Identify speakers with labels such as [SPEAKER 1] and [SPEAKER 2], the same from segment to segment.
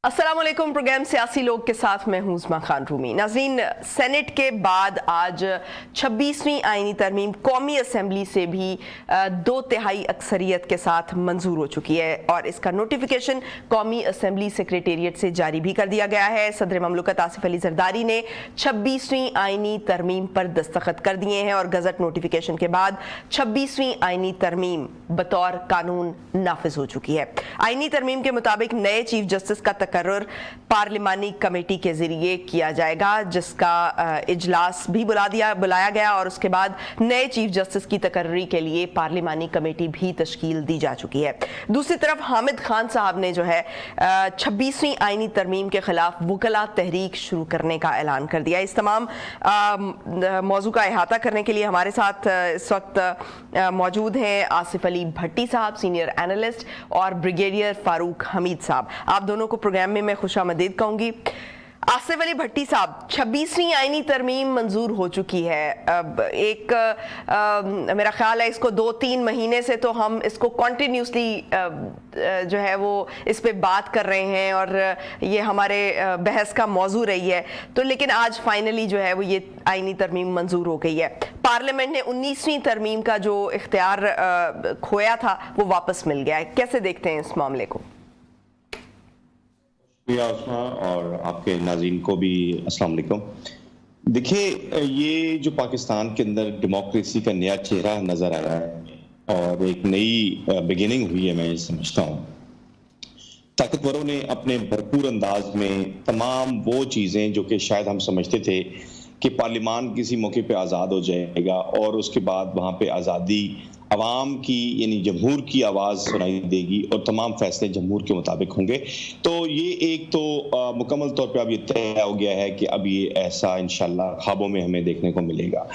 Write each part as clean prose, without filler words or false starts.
[SPEAKER 1] अस्सलाम वालेकुम। प्रोग्राम सियासी लोग के साथ मैं हूं उस्मा खान रूमी। नाज़रीन, सेनेट के बाद आज 26वीं आईनी तरमीम कौमी असम्बली से भी 2/3 अक्सरियत के साथ मंजूर हो चुकी है और इसका नोटिफिकेशन कौमी असम्बली सेक्रेटेरिएट से जारी भी कर दिया गया है। सदर ममलकत आसिफ अली जरदारी ने 26वीं आईनी तरमीम पर दस्तखत कर दिए हैं और गजट नोटिफिकेशन के बाद 26वीं आईनी तरमीम बतौर कानून नाफिज हो चुकी है। आईनी तरमीम के मुताबिक नए चीफ जस्टिस का तकर्रुर पार्लिमानी कमेटी के जरिए किया जाएगा, जिसका इजलास भी बुलाया गया और उसके बाद नए चीफ जस्टिस की तकर्री के लिए पार्लिमानी कमेटी भी तश्कील दी जा चुकी है। दूसरी तरफ हामिद खान साहब ने जो है 26वीं आईनी तरमीम के खिलाफ वकला तहरीक शुरू करने का ऐलान कर दिया। इस तमाम मौजू का अहाता करने के लिए हमारे साथ इस वक्त मौजूद हैं आसिफ अली भट्टी साहब, सीनियर एनालिस्ट, और ब्रिगेडियर फारूक हमीद साहब। आप दोनों को प्रोग्राम में मैं खुशामदीद कहूँगी। आसिफ अली भट्टी साहब, 26वीं आईनी तरमीम मंजूर हो चुकी है। अब मेरा ख्याल है इसको 2-3 महीने से तो हम इसको कॉन्टीन्यूसली जो है वो इस पे बात कर रहे हैं और ये हमारे बहस का मौजू रही है। तो लेकिन आज फाइनली जो है वो ये आईनी तरमीम मंजूर हो गई है। पार्लियामेंट ने 19वीं तरमीम का जो इख्तियार खोया था वो वापस मिल गया है। कैसे देखते हैं इस मामले को?
[SPEAKER 2] उस्मा और आपके नाज़रीन को भी अस्सलाम वालेकुम। देखिए, ये जो पाकिस्तान के अंदर डेमोक्रेसी का नया चेहरा नजर आ रहा है और एक नई बिगिनिंग हुई है, मैं ये समझता हूँ। ताकतवरों ने अपने भरपूर अंदाज में तमाम वो चीज़ें जो कि शायद हम समझते थे कि पार्लियामान किसी मौके पे आज़ाद हो जाएगा और उसके बाद वहाँ पे आज़ादी अवाम की यानी जमहूर की आवाज़ सुनाई देगी और तमाम फैसले जमहूर के मुताबिक होंगे। तो ये एक तो मुकम्मल तौर पे अब ये तय हो गया है कि अब ये ऐसा इंशाल्लाह ख्वाबों में हमें देखने को मिलेगा।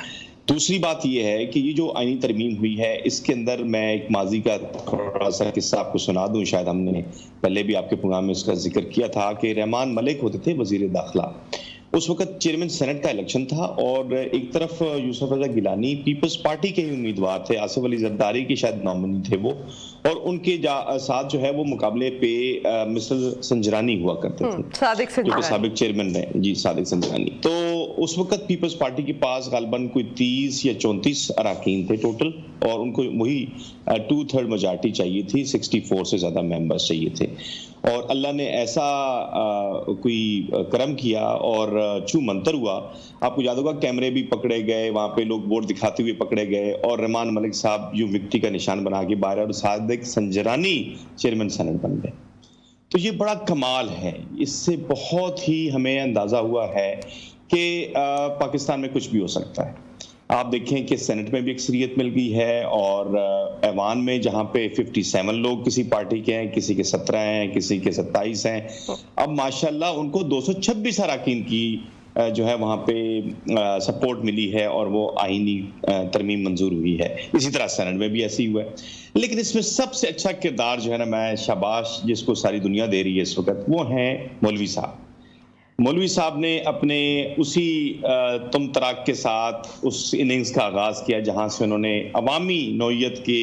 [SPEAKER 2] दूसरी बात ये है कि ये जो आईनी तरमीम हुई है, इसके अंदर मैं एक माजी का थोड़ा सा किस्सा आपको सुना दूं। शायद हमने पहले भी आपके प्रोग्राम में इसका जिक्र किया था कि रहमान मलिक होते थे वजीर दाखिला। उस वक्त चेयरमैन सेनेट का इलेक्शन था और एक तरफ यूसुफ रजा गिलानी पीपल्स पार्टी के ही उम्मीदवार थे, आसिफ अली जरदारी के शायद नॉमिनी थे वो, और उनके साथ जो है वो मुकाबले पे मिस्टर संजरानी हुआ करते थे, जो कि साबिक चेयरमैन रहे जी, सादिक संजरानी। तो उस वक्त पीपल्स पार्टी के पास गालबन कोई 30 या 34 अराकीन थे टोटल और उनको वही 2/3 मेजॉरिटी चाहिए थी, 64 से ज्यादा मेंबर्स चाहिए थे। और अल्लाह ने ऐसा कोई करम किया और चू मंतर हुआ। आपको याद होगा कैमरे भी पकड़े गए, वहां पे लोग वोट दिखाते हुए पकड़े गए और रहमान मलिक साहब यूं विक्ट्री का निशान बना के बाहर और सादिक संजरानी चेयरमैन सेनेट बन गए। तो ये बड़ा कमाल है। इससे बहुत ही हमें अंदाजा हुआ है कि पाकिस्तान में कुछ भी हो सकता है। आप देखें कि सेनेट में भी अक्सरियत मिल गई है और ऐवान में जहां पे 57 लोग किसी पार्टी के हैं, किसी के 17 हैं, किसी के 27 हैं। अब माशाल्लाह उनको 226 अराकीन की जो है वहां पे सपोर्ट मिली है और वो आईनी तरमीम मंजूर हुई है। इसी तरह सेनेट में भी ऐसे ही हुआ है। लेकिन इसमें सबसे अच्छा किरदार जो है ना, मैं शाबाश जिसको सारी दुनिया दे रही है इस वक्त, वो हैं मौलवी साहब। मौलवी साहब ने अपने उसी तुम तराक के साथ उस इनिंग्स का आगाज़ किया जहां से उन्होंने अवामी नौयत के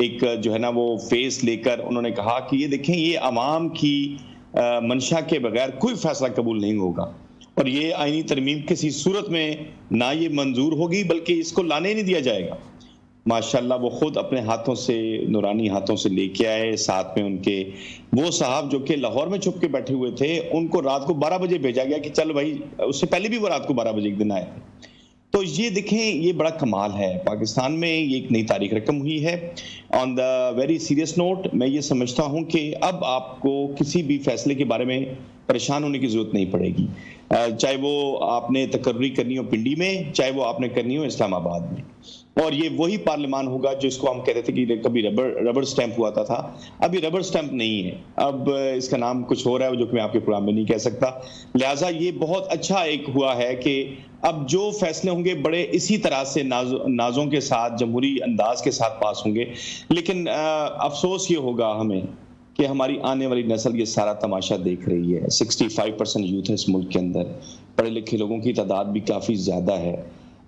[SPEAKER 2] एक जो है ना वो फेस लेकर उन्होंने कहा कि ये देखें, ये अवाम की मंशा के बगैर कोई फैसला कबूल नहीं होगा और ये आईनी तरमीम किसी सूरत में ना ये मंजूर होगी बल्कि इसको लाने नहीं दिया जाएगा। माशाल्लाह वो खुद अपने हाथों से, नूरानी हाथों से लेके आए। साथ में उनके वो साहब जो कि लाहौर में छुप के बैठे हुए थे, उनको रात को 12 बजे भेजा गया कि चल भाई, उससे पहले भी वो रात को 12 बजे एक दिन आए थे। तो ये देखें, ये बड़ा कमाल है। पाकिस्तान में ये एक नई तारीख रकम हुई है। On the very serious note, मैं ये समझता हूँ कि अब आपको किसी भी फैसले के बारे में परेशान होने की जरूरत नहीं पड़ेगी, चाहे वो आपने तकर्री करनी हो पिंडी में, चाहे वो आपने करनी हो इस्लामाबाद में। और ये वही पार्लियामान होगा जिसको हम कहते थे कि कभी रबर स्टैंप हुआ था। अब ये रबर स्टैंप नहीं है, अब इसका नाम कुछ हो रहा है जो कि मैं आपके प्रोग्राम में नहीं कह सकता। लिहाजा ये बहुत अच्छा एक हुआ है कि अब जो फैसले होंगे बड़े इसी तरह से नाजों के साथ, जमहूरी अंदाज के साथ पास होंगे। लेकिन अफसोस ये होगा हमें कि हमारी आने वाली नस्ल ये सारा तमाशा देख रही है। 65% यूथ है इस मुल्क के अंदर, पढ़े लिखे लोगों की तादाद भी काफ़ी ज़्यादा है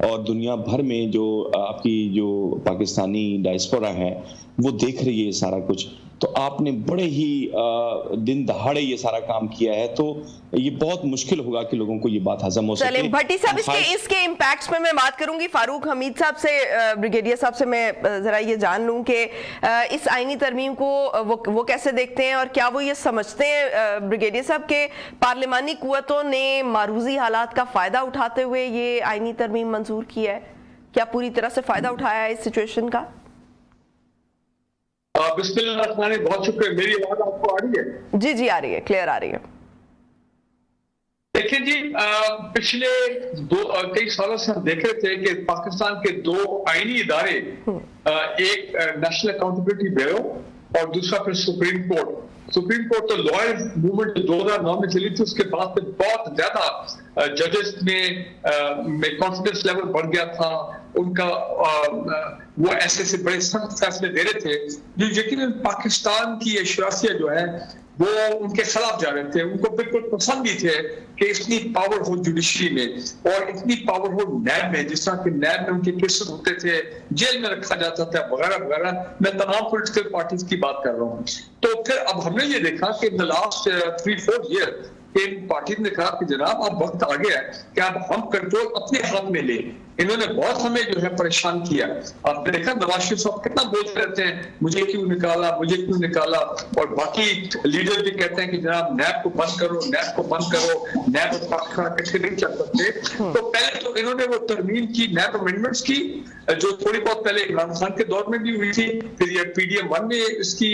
[SPEAKER 2] और दुनिया भर में जो आपकी जो पाकिस्तानी डायस्पोरा है वो देख रही है सारा कुछ। تو آپ نے بڑے ہی دن دہاڑے یہ سارا کام کیا ہے، تو یہ بہت مشکل ہوگا کہ لوگوں کو یہ بات ہضم ہو سکے۔
[SPEAKER 1] چلیں بھٹی صاحب اس کے امپیکٹس میں بات کروں گی۔ فاروق حمید صاحب سے، بریگیڈیئر صاحب سے میں ذرا یہ جان لوں کہ اس آئینی ترمیم کو وہ کیسے دیکھتے ہیں، اور کیا وہ یہ سمجھتے ہیں بریگیڈیئر صاحب کہ پارلیمانی قوتوں نے معروضی حالات کا فائدہ اٹھاتے ہوئے یہ آئینی ترمیم منظور کی ہے؟ کیا پوری طرح سے فائدہ اٹھایا ہے اس سچویشن کا؟
[SPEAKER 3] بسم اللہ الرحمن الرحیم، بہت شکریہ۔ میری آواز آپ کو آ رہی ہے؟
[SPEAKER 1] جی آ رہی ہے، کلیئر آ رہی ہے۔
[SPEAKER 3] دیکھیں جی، پچھلے کئی سالوں سے ہم دیکھ رہے تھے کہ پاکستان کے دو آئینی ادارے، ایک نیشنل اکاؤنٹیبلٹی بیورو اور دوسرا پھر سپریم کورٹ۔ سپریم کورٹ تو لائر موومنٹ 2009 میں چلی تھی، اس کے بعد سے بہت زیادہ ججز میں کانفیڈنس لیول بڑھ گیا تھا ان کا، وہ ایسے بڑے سخت فیصلے دے رہے تھے جو یقیناً پاکستان کی اشرافیہ جو ہے وہ ان کے خلاف جا رہے تھے۔ ان کو بالکل پسند بھی تھے کہ اتنی پاور ہو جوڈیشری میں اور اتنی پاور ہو نیب میں، جس طرح کہ نیب میں ان کے کیسز ہوتے تھے، جیل میں رکھا جاتا تھا وغیرہ وغیرہ۔ میں تمام پولیٹیکل پارٹیز کی بات کر رہا ہوں۔ تو پھر اب ہم نے یہ دیکھا کہ in the last 3-4 years in parties نے کہا کہ جناب اب وقت آ گیا ہے کہ اب ہم کنٹرول اپنے ہاتھ میں لیں۔ انہوں نے بہت ہمیں جو ہے پریشان کیا۔ آپ نے دیکھا نواز شریف صاحب کتنا بولتے رہتے ہیں مجھے کیوں نکالا، مجھے کیوں نکالا، اور باقی لیڈر بھی کہتے ہیں کہ جناب نیب کو بند کرو، نیب کو بند کرو، نیب اور پاکستان اکٹھے نہیں چل سکتے۔ تو پہلے تو انہوں نے وہ ترمیم کی، نیب امینڈمنٹس کی، جو تھوڑی بہت پہلے عمران خان کے دور میں بھی ہوئی تھی، پھر یہ PDM 1 میں اس کی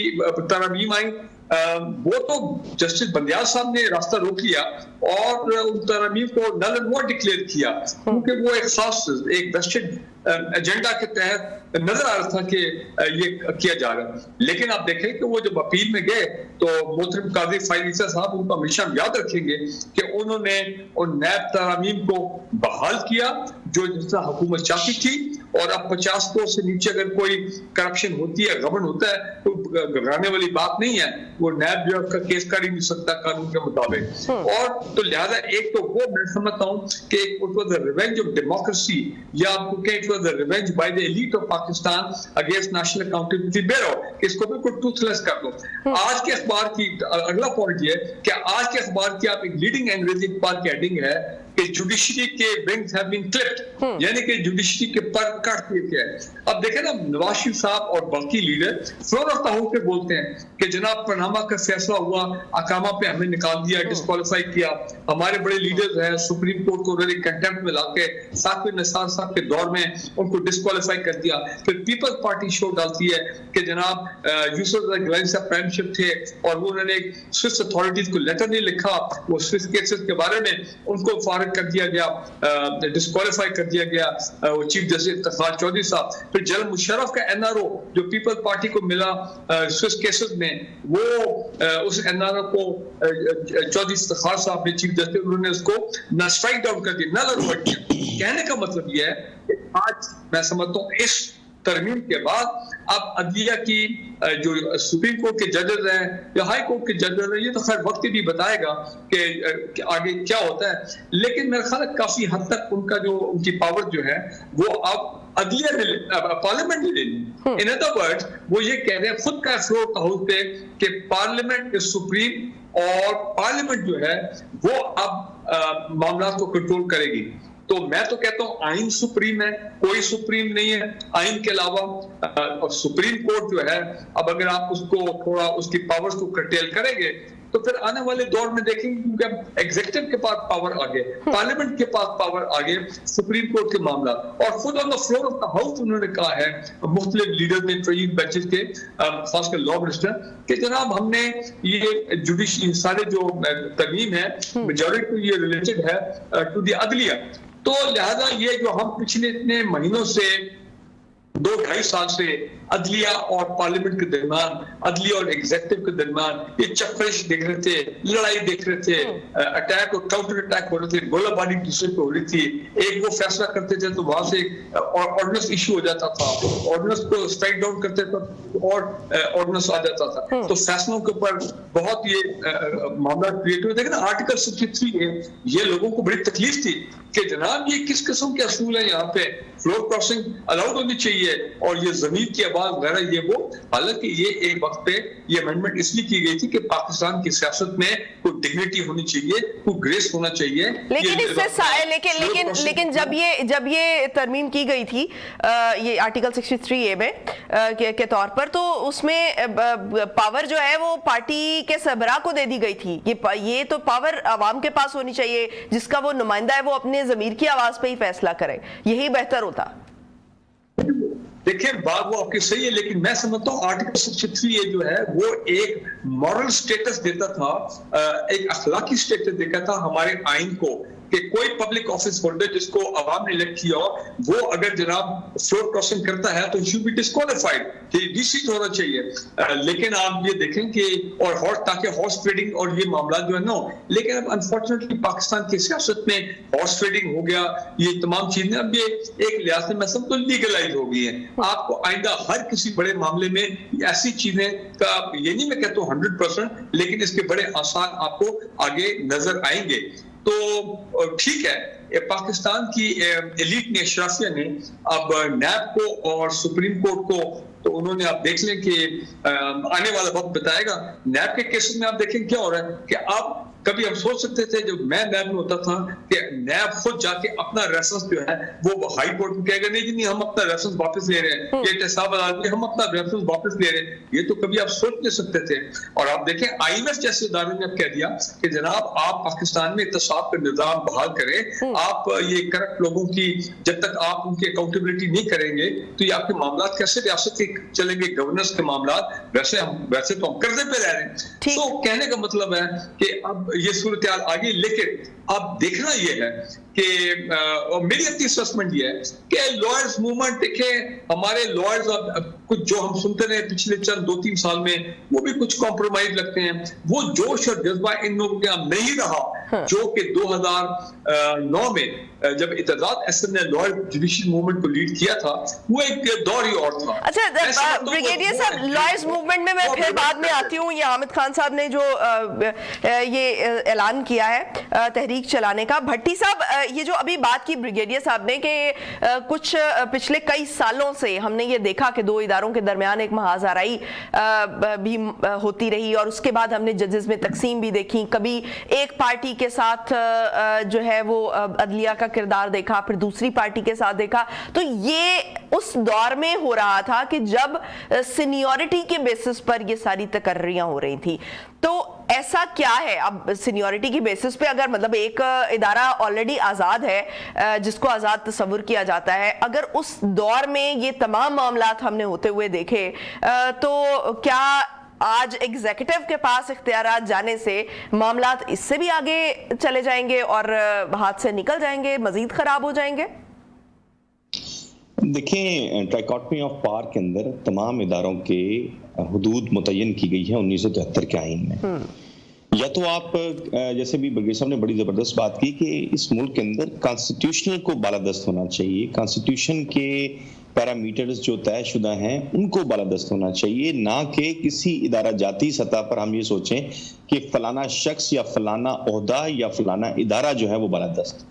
[SPEAKER 3] ترمیم آئی۔ وہ تو جسٹس بندیال صاحب نے راستہ روک لیا اور ان ترمیم کو نل اینڈ وائڈ ڈکلیئر کیا، کیونکہ وہ ایک خاص ایک ویسٹڈ ایجنڈا کے تحت نظر آ رہا تھا کہ یہ کیا جا رہا ہے۔ لیکن آپ دیکھیں کہ وہ جب اپیل میں گئے تو محترم قاضی فائز عیسیٰ صاحب ان کو ہمیشہ یاد رکھیں گے کہ انہوں نے ان نیب ترامیم کو بحال کیا جو جس طرح حکومت چاہتی تھی، اور اب 50 کروڑ سے نیچے اگر کوئی کرپشن ہوتی ہے، گھمنڈ ہوتا ہے، تو گھبرانے والی بات نہیں ہے۔ وہ نیب جو ہے اس کا کیس کر ہی نہیں سکتا قانون کے مطابق۔ اور تو لہذا ایک تو وہ میں سمجھتا ہوں کہ it was the revenge of democracy، یا آپ کو کہ it was the revenge by the elite of Pakistan against National Accountability Bureau، کہ اس کو بالکل ٹوتھ لیس کر دو۔ آج کے اخبار کی اگلا پوائنٹ یہ ہے کہ آج کے اخبار کی آپ ایک لیڈنگ انگریزی اخبار کی ہیڈنگ ہے کہ جوڈیشری کے ونگز ہیو بین کلپڈ، یعنی کہ جوڈیشری کے پر کٹ دیے گئے ہیں۔ اب دیکھیں نا، نواز شریف صاحب اور باقی leader floor of the house پہ بولتے ہیں کہ جناب پاناما کا فیصلہ ہوا، اقامہ پہ ہمیں نکال دیا، ڈسکوالیفائی کیا۔ ہمارے بڑے لیڈرز ہیں سپریم کورٹ کو انہوں نے کنٹمپٹ میں لا کے ثاقب نثار صاحب کے دور میں ان کو ڈسکوالیفائی کر دیا۔ پھر پیپلز پارٹی شو ڈالتی ہے کہ جناب یوسف گیلانی صاحب پرائم منسٹر تھے اور وہ انہوں نے سوئس اتھارٹیز کو لیٹر نہیں لکھا، وہ سوئس کیسز کے بارے میں ان کو فارغ کر دیا گیا، ڈسکوالیفائی کر دیا گیا چیف جسٹس افتخار چودھری صاحب۔ پھر جنرل مشرف کا NRO جو پیپل پارٹی کو ملا سوئس کیسز میں، وہ اس NRO کو چودھری افتخار صاحب نے چیف جسٹس، انہوں نے اس کو نہ اسٹرائک ڈاؤن کر دیا، نہ لڑ کیا۔ کہنے کا مطلب یہ ہے کہ آج میں سمجھتا ہوں اس ترمیم کے بعد اب عدلیہ کی جو سپریم کورٹ کے ججز ہیں یا ہائی کورٹ کے ججز ہیں، یہ تو خیر وقت بھی بتائے گا کہ آگے کیا ہوتا ہے، لیکن میرا خیال ہے کافی حد تک ان کا جو ان کی پاور جو ہے وہ اب عدلیہ نے پارلیمنٹ نے لے لی۔ ان ادر ورڈ وہ یہ کہہ رہے ہیں خود کا فلور ہاؤس پہ کہ پارلیمنٹ از سپریم، اور پارلیمنٹ جو ہے وہ اب معاملات کو کنٹرول کرے گی۔ تو میں تو کہتا ہوں آئین سپریم ہے، کوئی سپریم نہیں ہے آئین کے علاوہ۔ اور سپریم کورٹ جو ہے اب اگر آپ اس کو تھوڑا اس کی پاورز کو کرٹیل کریں گے تو پھر آنے والے دور میں دیکھیں گے کیونکہ ایگزیکٹو کے پاس پاور آگے، پارلیمنٹ کے پاس پاور آگے، سپریم کورٹ کے معاملات۔ اور خود on the floor of the house انہوں نے کہا ہے مختلف لیڈر نے ٹرین بینچز کے، خاص کر لا منسٹر، کہ جناب ہم نے یہ جوڈیشری سارے جو ترمیم ہے میجورٹی یہ ریلیٹڈ ہے ٹو دی عدلیہ۔ تو لہذا یہ جو ہم پچھلے اتنے مہینوں سے 2-2.5 سال سے عدلیہ اور پارلیمنٹ کے درمیان، عدلیہ اور ایگزیکٹو کے درمیان یہ چکرش دیکھ رہے تھے، لڑائی دیکھ رہے تھے، اٹیک اور کاؤنٹر اٹیک ہو رہے تھے، گولہ باری دوسرے پہ ہو رہی تھی۔ ایک وہ فیصلہ کرتے تھے تو وہاں سے آرڈیننس ایشو ہو جاتا تھا، آرڈیننس کو اسٹرائک ڈاؤن کرتے تھے اور آرڈیننس آ جاتا تھا۔ تو فیصلوں کے اوپر بہت یہ معاملہ کریٹ ہوئے۔ دیکھیں نا آرٹیکل 63 ہے، یہ لوگوں کو بڑی تکلیف تھی کہ جناب یہ کس قسم کے اصول ہیں، یہاں پہ فلور کراسنگ الاؤڈ ہونی چاہیے اور یہ زمین کی आवाज वगैरह ये वो। हालांकि ये एक वक्त पे ये अमेंडमेंट इसलिए की गई थी कि पाकिस्तान की सियासत में कोई डिग्निटी होनी चाहिए, कोई ग्रेस होना चाहिए।
[SPEAKER 1] लेकिन इससे लेकिन जब ये तरमीम की गई थी ये आर्टिकल 63A में के तौर पर, तो उसमें पावर जो है वो पार्टी के सरबराह को दे दी गई थी। ये तो पावर आवाम के पास होनी चाहिए, जिसका वो नुमाइंदा है वो अपने ज़मीर की आवाज पे ही फैसला करे, यही बेहतर होता।
[SPEAKER 3] देखिए बात वो आपकी सही है, लेकिन मैं समझता हूँ आर्टिकल 63 जो है वो एक मॉरल स्टेटस देता था, एक अखलाकी स्टेटस देता था हमारे आइन को, कि कोई पब्लिक ऑफिस होल्डर जिसको अवाम ने इलेक्ट किया हो, वो अगर जनाब फ्लोर क्रॉसिंग करता है तो शुड बी डिस्क्वालिफाइड, डिसीट होना चाहिए। लेकिन आप ये देखें कि और ताकि हॉर्स ट्रेडिंग और ये मामला जो है ना, लेकिन अब अनफॉर्चुनेटली पाकिस्तान की सियासत में हॉर्स ट्रेडिंग हो गया, ये तमाम चीजें अब ये एक लिहाज से मैं समझता हूं लीगलाइज हो गई है। आपको आइंदा हर किसी बड़े मामले में ऐसी चीजें का, ये नहीं मैं कहता हूँ 100%, लेकिन इसके बड़े आसार आपको आगे नजर आएंगे। तो ठीक है, पाकिस्तान की एलीट ने, अशराफिया ने अब नैब को और सुप्रीम कोर्ट को, तो उन्होंने आप देख लें कि आने वाला वक्त बताएगा। नैब के केसेस में आप देखें क्या हो रहा है कि अब कभी हम सोच सकते थे जब मैं नैब में होता था कि नैब खुद जाके अपना रेफरेंस जो है वो हाई कोर्ट में कहेगा नहीं जी नहीं हम अपना रेफरेंस वापस ले रहे हैं, ये एहतसाब अदालत हम अपना रेफरेंस वापस ले रहे हैं। ये तो कभी आप सोच नहीं सकते थे। और आप देखें IMF जैसे इदारे ने अब कह दिया कि जनाब आप पाकिस्तान में एहतसाब का निजाम बहाल करें, आप ये करप्ट लोगों की जब तक आप उनकी अकाउंटेबिलिटी नहीं करेंगे तो ये आपके मामला कैसे रियासत के चलेंगे, गवर्नेंस के मामला। वैसे तो हम कर्जे पे रह रहे हैं। तो कहने का मतलब है कि अब ये सूरत हाल आ गई, लेकिन अब देखना ये है कि मेरी अपनी असेसमेंट ये है कि लॉयर्स मूवमेंट, देखें हमारे लॉयर्स कुछ जो हम सुनते रहे पिछले चंद 2-3 साल में, वो भी कुछ कॉम्प्रोमाइज लगते हैं। वो जोश और जज्बा इन लोगों के यहाँ नहीं रहा जो कि 2009 में जब इत्तेजाद अहसन ने लॉयर जुडिशियल मूवमेंट को लीड किया था, वो एक दौर ही और था।
[SPEAKER 1] अच्छा ब्रिगेडियर साहब, लॉयर्स मूवमेंट में मैं फिर बाद में आती हूँ। ये हामिद खान साहब ने जो ये ऐलान किया है तहरीक चलाने का, भट्टी साहब ये जो अभी बात की ब्रिगेडियर साहब ने कि कुछ पिछले कई सालों से हमने ये देखा कि दो इदारों के दरमियान एक महाजराई भी होती रही और उसके बाद हमने जजेस में तकसीम भी देखी, कभी एक पार्टी के साथ जो है वो अदलिया का किरदार देखा, फिर दूसरी पार्टी के साथ देखा। तो ये उस दौर में हो रहा था कि जब सीनियरिटी के बेसिस पर ये सारी तकर्रियां हो रही थी। तो ऐसा क्या है अब सीनियरिटी की बेसिस पे, अगर मतलब एक इदारा ऑलरेडी आज़ाद है जिसको आज़ाद तस्वुर किया जाता है, अगर उस दौर में ये तमाम मामलात हमने होते हुए देखे तो क्या आज एग्जीक्यूटिव के पास इख्तियारात जाने से मामलात इससे भी आगे चले जाएंगे और हाथ से निकल जाएंगे, मजीद खराब हो जाएंगे?
[SPEAKER 2] देखें, ट्राइकॉटमी ऑफ पावर के अंदर तमाम इदारों के हुदूद मुतय्यन की गई है 1973 के आईन में। या तो आप जैसे भी ब्रिगेडियर साहब ने बड़ी जबरदस्त बात की कि इस मुल्क के अंदर कॉन्स्टिट्यूशनल को बालादस्त होना चाहिए, कॉन्स्टिट्यूशन के पैरामीटर्स जो तयशुदा हैं उनको बालादस्त होना चाहिए, ना कि किसी इदारा जाती सतह पर हम ये सोचें कि फलाना शख्स या फलाना ओहदा या फलाना इदारा जो है वो बालादस्त।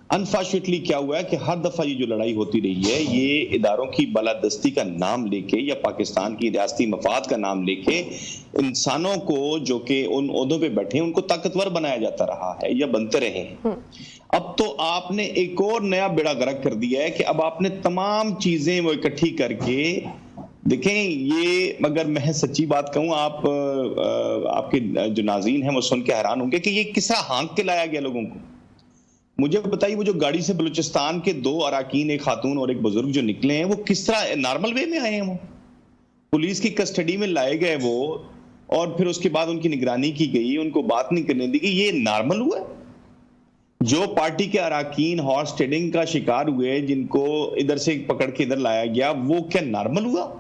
[SPEAKER 2] अनफॉर्चुनेटली क्या हुआ है कि हर दफा ये जो लड़ाई होती रही है, ये इदारों की बालादस्ती का नाम लेके या पाकिस्तान की रियासती मफाद का नाम लेके इंसानों को जो कि उन ओहदों पे बैठे हैं उनको ताकतवर बनाया जाता रहा है या बनते रहे हैं। अब तो आपने एक और नया बेड़ा गर्क कर दिया है कि अब आपने तमाम चीजें वो इकट्ठी करके देखें। ये अगर मैं सच्ची बात कहूं, आपके जो नाज़रीन हैं वो सुन के हैरान होंगे कि ये किस तरह हाँक के लाया गया लोगों को। मुझे बताइए, वो जो गाड़ी से बलूचिस्तान के 2 अराकीन, एक खातून और एक बुजुर्ग जो निकले हैं, वो किस तरह नॉर्मल वे में आए हैं? वो पुलिस की कस्टडी में लाए गए वो, और फिर उसके बाद उनकी निगरानी की गई, उनको बात नहीं करने दी गई। ये नॉर्मल हुआ? जो पार्टी के अराकीन हॉर्स ट्रेडिंग का शिकार हुए, जिनको इधर से पकड़ के इधर लाया गया, वो क्या नॉर्मल हुआ?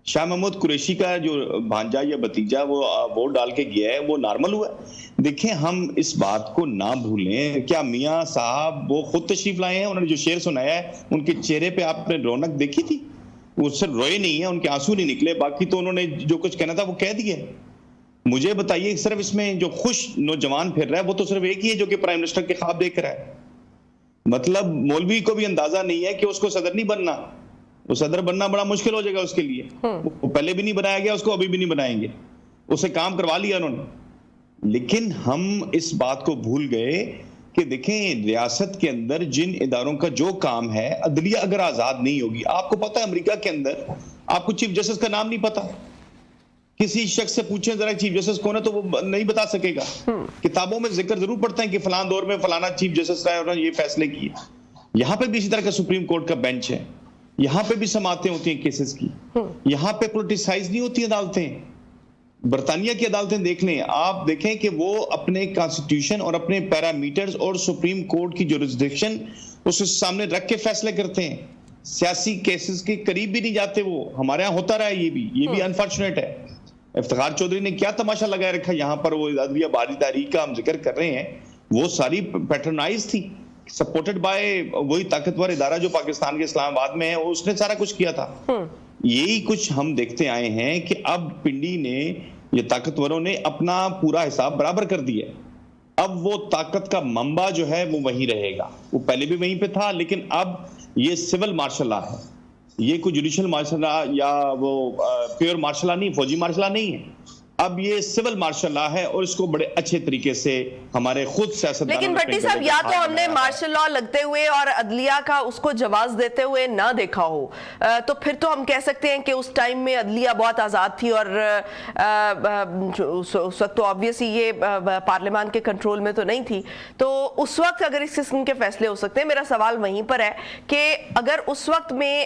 [SPEAKER 2] शाह महमूद कुरैशी का जो भांजा या भतीजा वो वोट डाल के गया है, वो नॉर्मल हुआ? देखें, हम इस बात को ना भूलें। क्या मियां साहब वो खुद तशरीफ लाए हैं? उन्होंने जो शेर सुनाया है, उनके चेहरे पे आपने रौनक देखी थी? वो सिर्फ रोए नहीं है, उनके आंसू नहीं निकले, बाकी तो उन्होंने जो कुछ कहना था वो कह दिया। मुझे बताइए, सिर्फ इसमें जो खुश नौजवान फिर रहा है वो तो सिर्फ एक ही है जो कि प्राइम मिनिस्टर के ख्वाब देख रहा है। मतलब मौलवी को भी अंदाजा नहीं है कि उसको सदर नहीं बनना, تو صدر بننا بڑا مشکل ہو جائے گا اس کے لیے. وہ پہلے بھی نہیں بنایا گیا, اس کو ابھی بھی نہیں بنائیں گے, اسے کام کروا لیا انہوں نے. لیکن ہم اس بات کو بھول گئے کہ دیکھیں ریاست کے اندر جن اداروں کا جو کام ہے, عدلیہ اگر آزاد نہیں ہوگی, آپ کو پتا ہے امریکہ کے اندر آپ کو چیف جسٹس کا نام نہیں پتا, کسی شخص سے پوچھیں ذرا چیف جسٹس کون ہے تو وہ نہیں بتا سکے گا. کتابوں میں ذکر ضرور پڑھتے ہیں کہ فلان دور میں فلانا چیف جسٹس رہا ہے اور یہ فیصلے کیے. یہاں پہ بھی اسی طرح کا سپریم کورٹ کا بینچ ہے, یہاں پہ بھی سماعتیں ہوتی ہیں کیسز کی, یہاں پہ پولیٹیسائز نہیں ہوتی عدالتیں. برطانیہ کی عدالتیں دیکھ لیں, آپ دیکھیں کہ وہ اپنے کانسٹیٹیوشن اور اپنے پیرامیٹرز اور سپریم کورٹ کی جورسڈکشن اس سامنے رکھ کے فیصلے کرتے ہیں. سیاسی کیسز کے قریب بھی نہیں جاتے وہ. ہمارے ہاں ہوتا رہا ہے یہ بھی انفارچونیٹ ہے. افتخار چودھری نے کیا تماشا لگائے رکھا یہاں پر, وہ عدلیہ باری تحریک کا ہم ذکر کر رہے ہیں, وہ ساری پیٹرنائز تھی, سپورٹڈ بائی وہی طاقتور ادارہ جو پاکستان کے اسلام آباد میں ہے, اس نے سارا کچھ کیا تھا. یہی کچھ ہم دیکھتے آئے ہیں کہ اب پنڈی نے, یہ طاقتوروں نے اپنا پورا حساب برابر کر دیا. اب وہ طاقت کا منبع جو ہے وہ وہیں رہے گا. وہ پہلے بھی وہیں پہ تھا, لیکن اب یہ سول مارشل لا ہے, یہ کوئی جوڈیشل مارشل لا یا وہ پیور مارشل لا نہیں, فوجی مارشل لا نہیں ہے. اب یہ سول مارشل لا ہے اور اس کو بڑے اچھے طریقے سے ہمارے خود سیاستدانوں نے.
[SPEAKER 1] لیکن بھٹی صاحب, یا تو ہم نے مارشل لا لگتے ہوئے اور عدلیہ کا اس کو جواز دیتے ہوئے نہ دیکھا ہو, تو پھر تو ہم کہہ سکتے ہیں کہ اس ٹائم میں عدلیہ بہت آزاد تھی, اور اس وقت تو آبویسلی یہ پارلیمان کے کنٹرول میں تو نہیں تھی, تو اس وقت اگر اس قسم کے فیصلے ہو سکتے ہیں. میرا سوال وہیں پر ہے کہ اگر اس وقت میں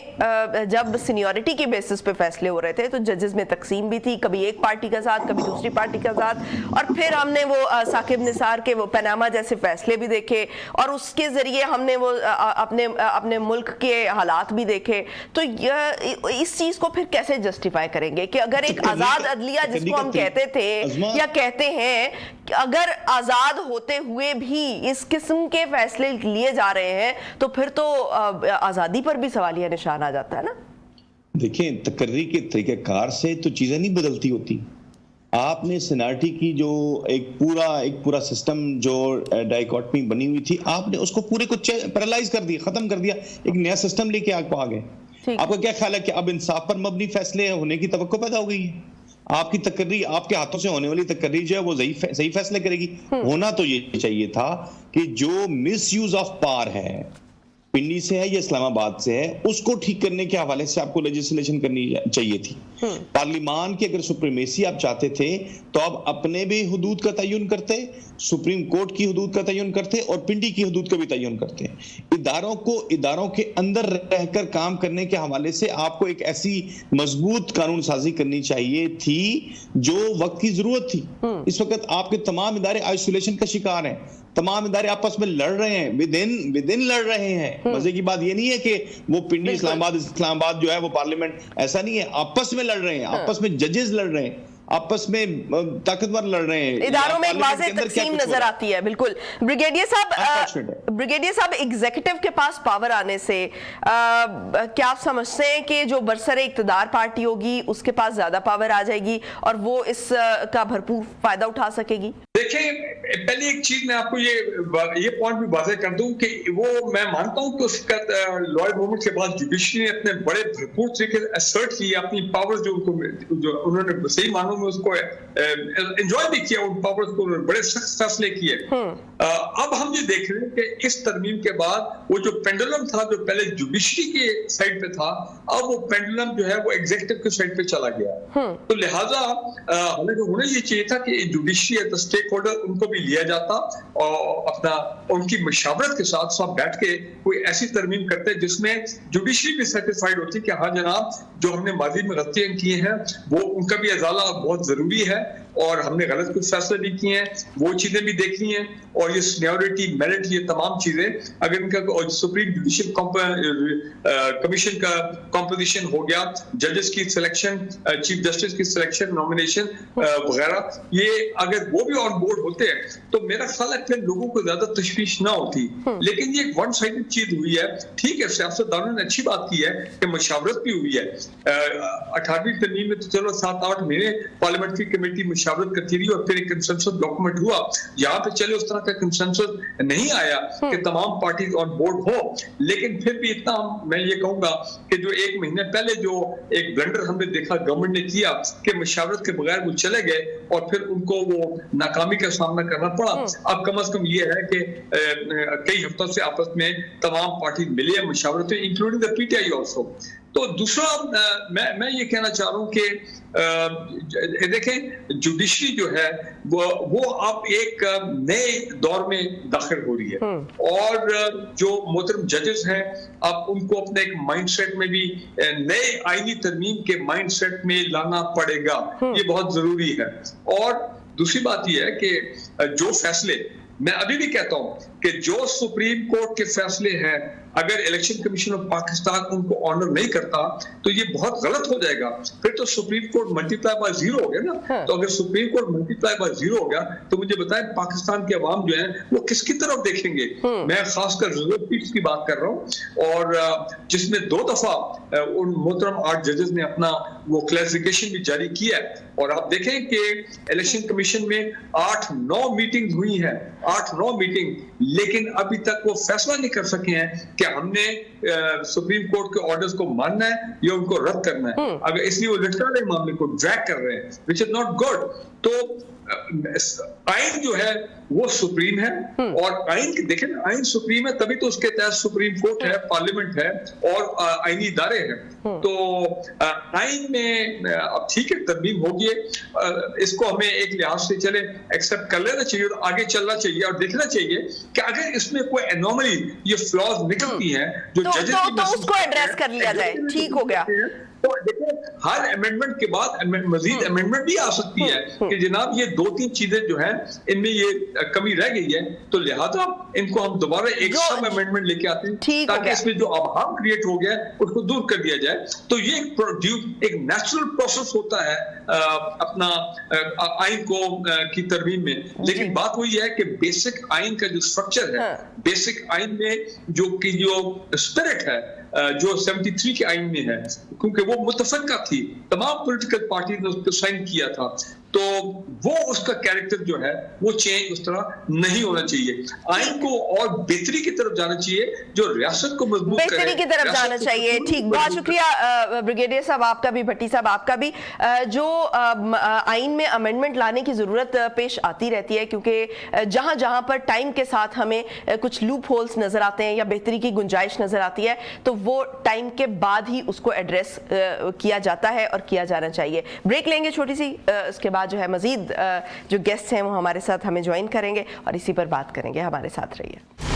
[SPEAKER 1] جب سینیورٹی کی بیسس پہ فیصلے ہو رہے تھے تو ججز میں تقسیم بھی تھی, کبھی ایک پارٹی کا ساتھ, کبھی دوسری پارٹی کا ساتھ, اور پھر ہم نے وہ ثاقب نثار کے وہ پاناما جیسے فیصلے بھی دیکھے, اور اس کے ذریعے ہم نے وہ اپنے ملک کے حالات بھی دیکھے. تو اس چیز کو پھر کیسے جسٹیفائی کریں گے کہ اگر ایک آزاد عدلیہ جس کو ہم کہتے تھے یا کہتے ہیں, اگر آزاد ہوتے ہوئے بھی اس قسم کے فیصلے لیے جا رہے ہیں, تو پھر تو آزادی پر بھی سوالیہ نشان آ جاتا ہے نا.
[SPEAKER 2] دیکھیں تقرری کے طریقہ کار سے تو چیزیں نہیں بدلتی ہوتی. آپ نے سینارٹی کی جو ایک پورا سسٹم جو ڈائیکاٹمی بنی ہوئی تھی, آپ نے اس کو پورے کو پیرالائز کر دیا, ختم کر دیا, ایک نیا سسٹم لے کے آ گئے. آپ کا کیا خیال ہے کہ اب انصاف پر مبنی فیصلے ہونے کی توقع پیدا ہو گئی ہے؟ آپ کی تقرری, آپ کے ہاتھوں سے ہونے والی تقرری جو ہے وہ صحیح فیصلے کرے گی. ہونا تو یہ چاہیے تھا کہ جو مس یوز آف پاور ہے, پنڈی سے ہے یا اسلام آباد سے ہے, اس کو ٹھیک کرنے کے حوالے سے آپ کو لیجسلیشن کرنی چاہیے تھی. پارلیمان کی اگر سپریمیسی آپ چاہتے تھے تو آپ اپنے بھی حدود کا تعین کرتے, سپریم کورٹ کی حدود کا تعین کرتے, اور پنڈی کی حدود کا بھی تعین کرتے. اداروں کے اندر رہ کر کام کرنے کے حوالے سے آپ کو ایک ایسی مضبوط قانون سازی کرنی چاہیے تھی جو وقت کی ضرورت تھی. اس وقت آپ کے تمام ادارے آئسولیشن کا شکار ہیں, تمام ادارے آپس میں لڑ رہے ہیں, ود ان لڑ رہے ہیں. مزے کی بات یہ نہیں ہے کہ وہ پنڈی اسلام آباد جو ہے وہ پارلیمنٹ, ایسا نہیں ہے. آپس میں لڑ رہے ہیں, آپس میں ججز لڑ رہے ہیں, آپس میں طاقتور لڑ رہے ہیں,
[SPEAKER 1] اداروں میں ایک واضح تقسیم نظر آتی ہے. بالکل بریگیڈیئر صاحب, ایگزیکٹو کے پاس پاور آنے سے کیا آپ سمجھتے ہیں کہ جو برسر اقتدار پارٹی ہوگی اس کے پاس زیادہ پاور آ جائے گی اور وہ اس کا بھرپور فائدہ اٹھا سکے گی؟
[SPEAKER 3] دیکھیں, پہلی ایک چیز میں آپ کو یہ پوائنٹ بھی واضح کر دوں کہ وہ میں مانتا ہوں کہ اس کا لوئر موومنٹ کے بعد جوڈیشری نے اپنے بڑے بھرپور طریقے سے اسرٹ کی اپنی پاور, جو انہوں نے صحیح معنوں میں اس کو انجوائے بھی کیا, ان پاورز کو بڑے سخت فیصلے کیے. اب ہم یہ دیکھ رہے ہیں کہ اس ترمیم کے بعد وہ جو پینڈولم تھا جو پہلے جوڈیشری کے سائڈ پہ تھا, اب وہ پینڈولم جو ہے وہ ایگزیکٹو کے سائڈ پہ چلا گیا. تو لہٰذا ہمیں یہ چاہیے تھا کہ judiciary as stake holder in کو بھی لیا جاتا اور اپنا ان کی مشاورت کے ساتھ سب بیٹھ کے کوئی ایسی ترمیم کرتے جس میں جوڈیشری بھی سیٹسفائیڈ ہوتی کہ ہاں جناب جو ہم نے ماضی میں غلطیاں کی ہیں وہ ان کا بھی ازالہ بہت ضروری ہے, اور ہم نے غلط کچھ فیصلے بھی کیے ہیں, وہ چیزیں بھی دیکھنی ہیں. اور یہ سینیورٹی, میرٹ, یہ تمام چیزیں اگر ان کا سپریم جوڈیشل کمیشن کا کمپوزیشن ہو گیا, ججز کی سلیکشن, چیف جسٹس کی سلیکشن, نامینیشن وغیرہ, یہ اگر وہ بھی آن بورڈ ہوتے ہیں تو میرا خیال ہے کہ لوگوں کو زیادہ تشویش نہ ہوتی. لیکن یہ ون سائڈڈ چیز ہوئی ہے. ٹھیک ہے, سیاستدانوں نے اچھی بات کی ہے کہ مشاورت بھی ہوئی ہے. 18ویں ترمیم میں تو چلو 7-8 مہینے پارلیمنٹری کمیٹی मुशावरत करती रही और फिर एक कंसेंसस डॉक्यूमेंट हुआ। यहाँ पे चले उस तरह का कंसेंसस नहीं आया कि तमाम पार्टी ऑन बोर्ड हो, लेकिन फिर भी इतना मैं ये कहूंगा कि जो एक महीने पहले जो एक ब्लंडर हमने देखा गवर्नमेंट ने किया कि मुशावरत के बगैर वो चले गए और फिर उनको वो नाकामी का सामना करना पड़ा। अब कम से कम ये है कि कई हफ्तों से आपस में तमाम पार्टी मिली है मुशावरत, इंक्लूडिंग द पीटीआई ऑल्सो। तो दूसरा मैं ये कहना चाह रहा हूँ कि देखें जुडिशरी जो है वो अब एक नए दौर में दाखिल हो रही है और जो मोहतरम जजेस हैं अब उनको अपने एक माइंडसेट में भी नए आईनी तरमीम के माइंडसेट में लाना पड़ेगा, ये बहुत जरूरी है। और दूसरी बात यह है कि जो फैसले मैं अभी भी कहता हूं कि जो सुप्रीम कोर्ट के फैसले हैं अगर इलेक्शन कमीशन ऑफ पाकिस्तान उनको ऑनर नहीं करता तो ये बहुत गलत हो जाएगा। फिर तो सुप्रीम कोर्ट मल्टीप्लाई बाय 0 हो गया ना। तो अगर सुप्रीम कोर्ट मल्टीप्लाई बाय 0 हो गया तो मुझे बताएं पाकिस्तान के अवाम जो है वो किसकी तरफ देखेंगे। मैं खासकर रिजर्व सीट्स की बात कर रहा हूँ और जिसमें 2 दफा उन मोहतरम 8 जजेस ने अपना वो क्लैरिफिकेशन भी जारी किया है। और आप देखें कि इलेक्शन कमीशन में 8-9 मीटिंग हुई है, 8-9 मीटिंग, लेकिन अभी तक वो फैसला नहीं कर सके हैं कि हमने सुप्रीम कोर्ट के ऑर्डर्स को मानना है या उनको रद्द करना है। अगर इसलिए वो लटका रहे मामले को ड्रैग कर रहे हैं, विच इज नॉट गुड। तो आइन जो है वो सुप्रीम है और आइन देखें ना, आइन सुप्रीम है तभी तो उसके तहत सुप्रीम कोर्ट है, पार्लियामेंट है और आईनी इदारे हैं। तो आइन में अब ठीक है तरमीम होगी, इसको हमें एक लिहाज से चले एक्सेप्ट कर लेना चाहिए और आगे चलना चाहिए और देखना चाहिए कि अगर इसमें कोई एनोमली ये फ्लॉज निकलती हैं जो जजेस
[SPEAKER 1] तो उसको एड्रेस कर लिया जाए, ठीक हो गया।
[SPEAKER 3] तो देखो हर अमेंडमेंट के बाद मजीद अमेंडमेंट भी आ सकती है कि जनाब ये 2-3 चीजें जो हैं इनमें ये कमी रह गई है, तो लिहाजा इनको हम दोबारा एक सब अमेंडमेंट लेके आते हैं ताकि इसमें जो आभाम क्रिएट हो गया उसको दूर कर दिया जाए। तो ये एक नेचुरल प्रोसेस होता है अपना आइन को की तरमीम में। लेकिन बात वही है कि बेसिक आइन का जो स्ट्रक्चर है, बेसिक आइन में जो स्पिरिट है जो 73 के आइन में है, क्योंकि वो मुतफक्का थी, तमाम पॉलिटिकल पार्टी ने उसको साइन किया था, तो वो उसका कैरेक्टर जो है वो चेंज उस तरह नहीं होना चाहिए। आइन को और बेहतरी की तरफ जाना चाहिए जो रियासत को मजबूत करे,
[SPEAKER 1] बेहतरी की तरफ जाना चाहिए। ठीक, बहुत शुक्रिया ब्रिगेडियर साहब आपका भी, भट्टी साहब आपका भी। जो आइन में अमेंडमेंट लाने की जरूरत पेश आती रहती है क्योंकि जहां जहां पर टाइम के साथ हमें कुछ लूप होल्स नजर आते हैं या बेहतरी की गुंजाइश नजर आती है तो वो टाइम के बाद ही उसको एड्रेस किया जाता है और किया जाना चाहिए। ब्रेक लेंगे छोटी सी, इसके बाद जो है मजीद जो गेस्ट हैं वो हमारे साथ हमें ज्वाइन करेंगे और इसी पर बात करेंगे। हमारे साथ रहिए।